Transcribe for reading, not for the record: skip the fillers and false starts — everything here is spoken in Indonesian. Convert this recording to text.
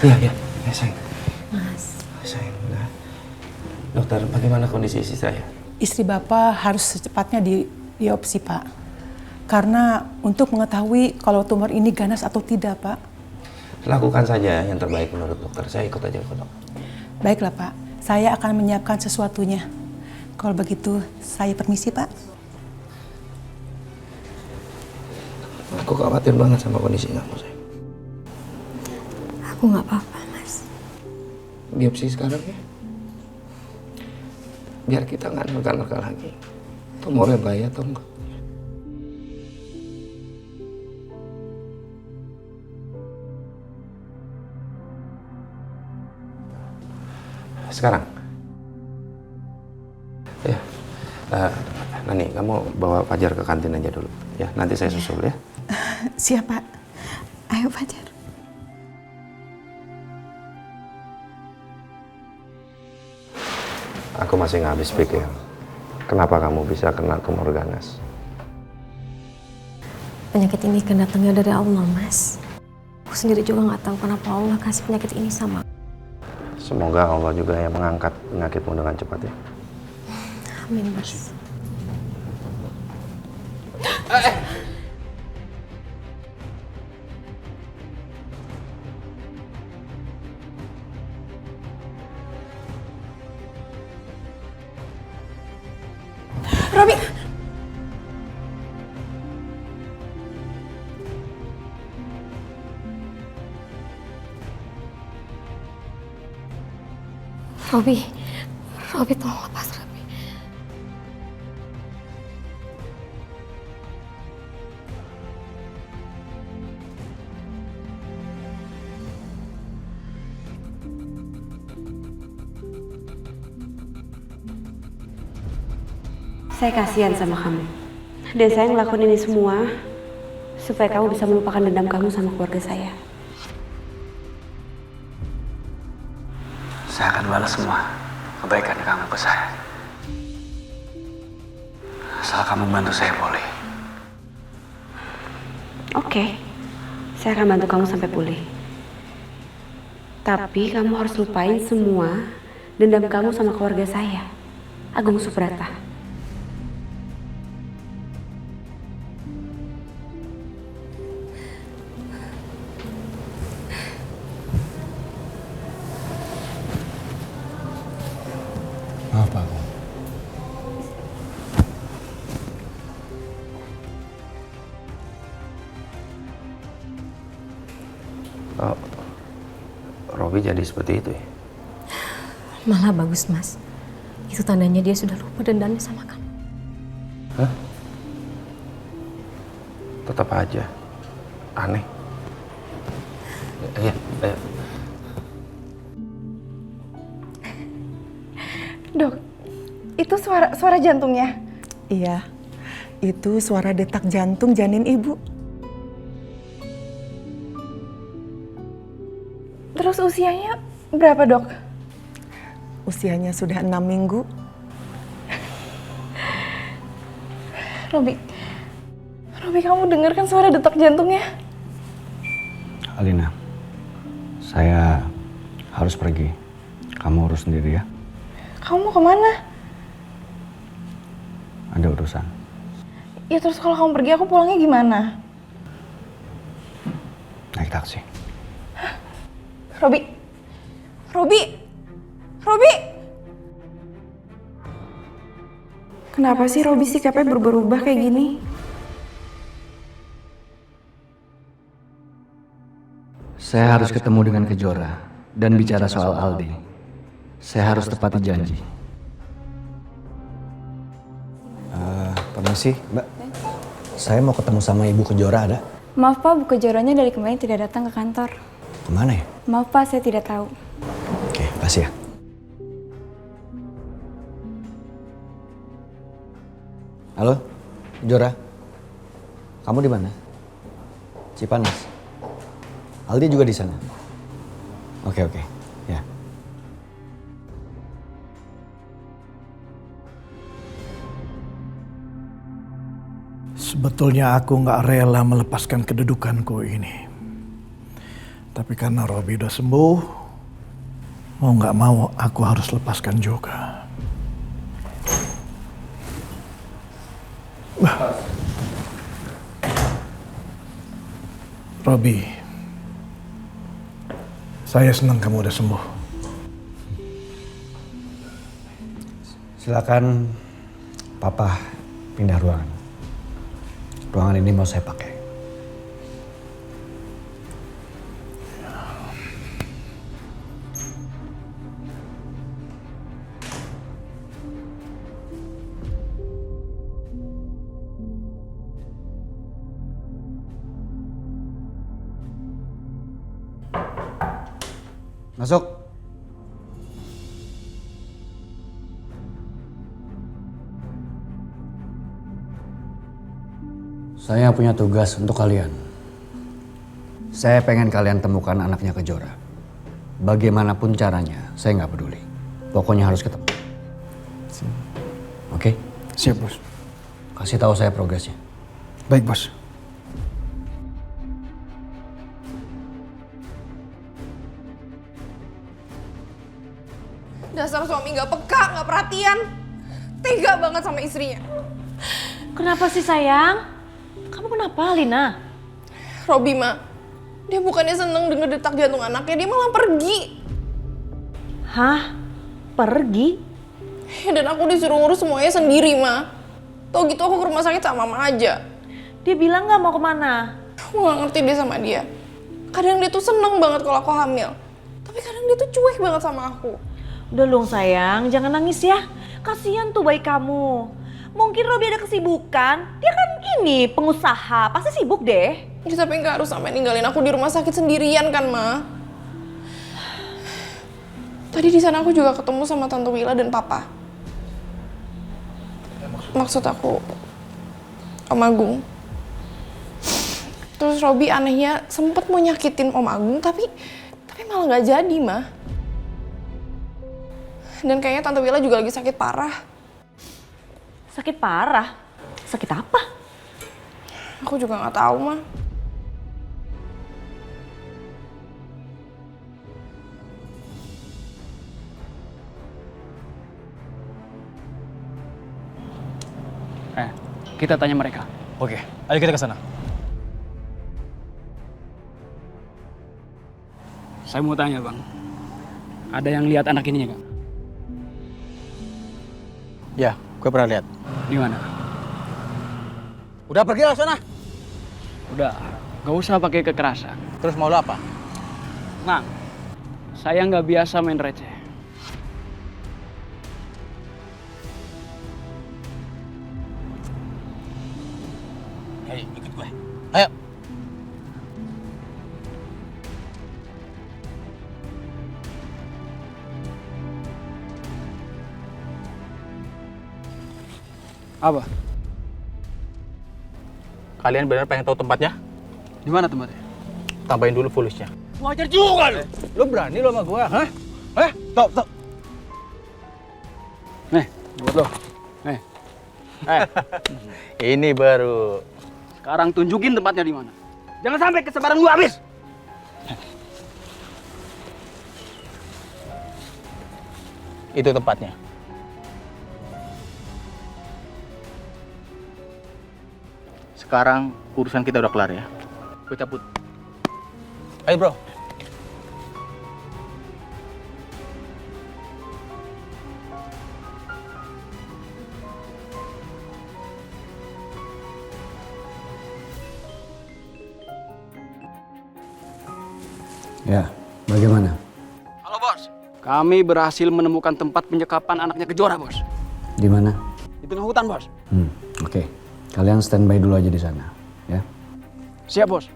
Iya, sayang. Mas. Sayang, udah. Dokter, bagaimana kondisi istri saya? Istri Bapak harus secepatnya diopsi, Pak. Karena untuk mengetahui kalau tumor ini ganas atau tidak, Pak. Lakukan saja yang terbaik menurut dokter. Saya ikut aja ke dok. Baiklah, Pak. Saya akan menyiapkan sesuatunya. Kalau begitu, saya permisi, Pak. Aku khawatir banget sama kondisi kamu, sayang. Aku nggak apa-apa, Mas. Biopsi sekarang ya. Biar kita nggak nerka-nerka lagi. Tumornya bahaya atau enggak? Sekarang. Ya. Nani, kamu bawa Fajar ke kantin aja dulu. Ya, nanti saya susul ya. Siap, Pak. Ayo, Fajar. Aku masih nggak habis pikir. Kenapa kamu bisa kena tumor ganas? Penyakit ini kan datangnya dari Allah, Mas. Aku sendiri juga nggak tahu kenapa Allah kasih penyakit ini sama. Semoga Allah juga yang mengangkat penyakitmu dengan cepat ya. Amin, Mas. Robi! Robi tolong lepas, Robi. Saya kasihan sama kamu. Dan saya ngelakuin ini semua supaya kamu bisa melupakan dendam kamu sama keluarga saya. Saya akan balas semua kebaikan kamu ke saya. Asal kamu bantu saya boleh. Oke, saya akan bantu kamu sampai pulih. Tapi kamu harus lupain semua dendam kamu sama keluarga saya, Agung Subrata. Maaf, Pak Agung. Oh, Robi jadi seperti itu ya? Malah bagus, Mas. Itu tandanya dia sudah lupa dendamnya sama kamu. Hah? Tetap aja. Aneh. Iya. Dok, itu suara jantungnya? Iya, itu suara detak jantung janin ibu. Terus usianya berapa, Dok? Usianya sudah 6 minggu. Robi, kamu dengar kan suara detak jantungnya? Alina, saya harus pergi. Kamu urus sendiri ya. Kamu mau kemana? Ada urusan. Ya terus kalau kamu pergi, aku pulangnya gimana? Naik taksi. Robi! Kenapa sih Robi sikapnya berubah-ubah kayak gini? Saya harus ketemu dengan Kejora dan bicara soal Aldi. Saya harus tepati janji. Permisi, Mbak. Saya mau ketemu sama Ibu Kejora, ada? Maaf Pak, Bu Kejoranya dari kemarin tidak datang ke kantor. Kemana ya? Maaf Pak, saya tidak tahu. Oke, makasih ya. Halo, Kejora. Kamu di mana? Cipanas. Aldi juga di sana. Oke, ya. Sebetulnya aku nggak rela melepaskan kedudukanku ini. Tapi karena Robi udah sembuh, mau nggak mau aku harus lepaskan juga. Robi, saya senang kamu udah sembuh. Silakan Papa pindah ruangan. Ruangan ini mau saya pakai. Masuk. Saya punya tugas untuk kalian. Saya pengen kalian temukan anaknya Kejora. Bagaimanapun caranya, saya nggak peduli. Pokoknya harus ketemu. Oke? Siap, Bos. Kasih tahu saya progresnya. Baik, Bos. Dasar suami gak peka, gak perhatian. Tega banget sama istrinya. Kenapa sih sayang? Kamu kenapa Lina? Robi ma, dia bukannya seneng denger detak jantung anaknya, dia malah pergi. Hah? Pergi? Dan aku disuruh ngurus semuanya sendiri ma. Tau gitu aku ke rumah sakit sama mama aja. Dia bilang gak mau kemana? Aku gak ngerti deh sama dia. Kadang dia tuh seneng banget kalau aku hamil. Tapi kadang dia tuh cuek banget sama aku. Udah dong sayang, jangan nangis ya. Kasihan tuh bayi kamu. Mungkin Robi ada kesibukan. Dia kan ini pengusaha, pasti sibuk deh. Ya, tapi nggak harus sampai ninggalin aku di rumah sakit sendirian kan ma. Tadi di sana aku juga ketemu sama Tante Wila dan Papa. Maksud aku Om Agung. Terus Robi anehnya sempet mau nyakitin Om Agung tapi malah nggak jadi ma. Dan kayaknya Tante Wila juga lagi sakit parah. Sakit parah? Sakit apa? Aku juga nggak tahu mah. Kita tanya mereka. Oke, ayo kita ke sana. Saya mau tanya bang, ada yang lihat anak ini nggak? Ya, gue pernah lihat. Di mana? Udah pergi lah sana. Udah, nggak usah pakai kekerasan. Terus mau lo apa? Mang, saya nggak biasa main receh. Hei, ikut gue. Ayo. Apa? Kalian benar pengen tahu tempatnya? Di mana tempatnya? Tambahin dulu fulusnya. Wajar juga lu. Lo berani lo sama gue, hah? Tok. Nih, buat lo. Nih. Ini baru. Sekarang tunjukin tempatnya di mana. Jangan sampai kesebaran lu habis. Itu tempatnya. Sekarang urusan kita udah kelar ya. Gue cabut. Ayo bro. Ya, bagaimana? Halo bos. Kami berhasil menemukan tempat penyekapan anaknya Kejora bos. Di mana? Di tengah hutan bos. Oke. Kalian standby dulu aja di sana, ya. Siap bos.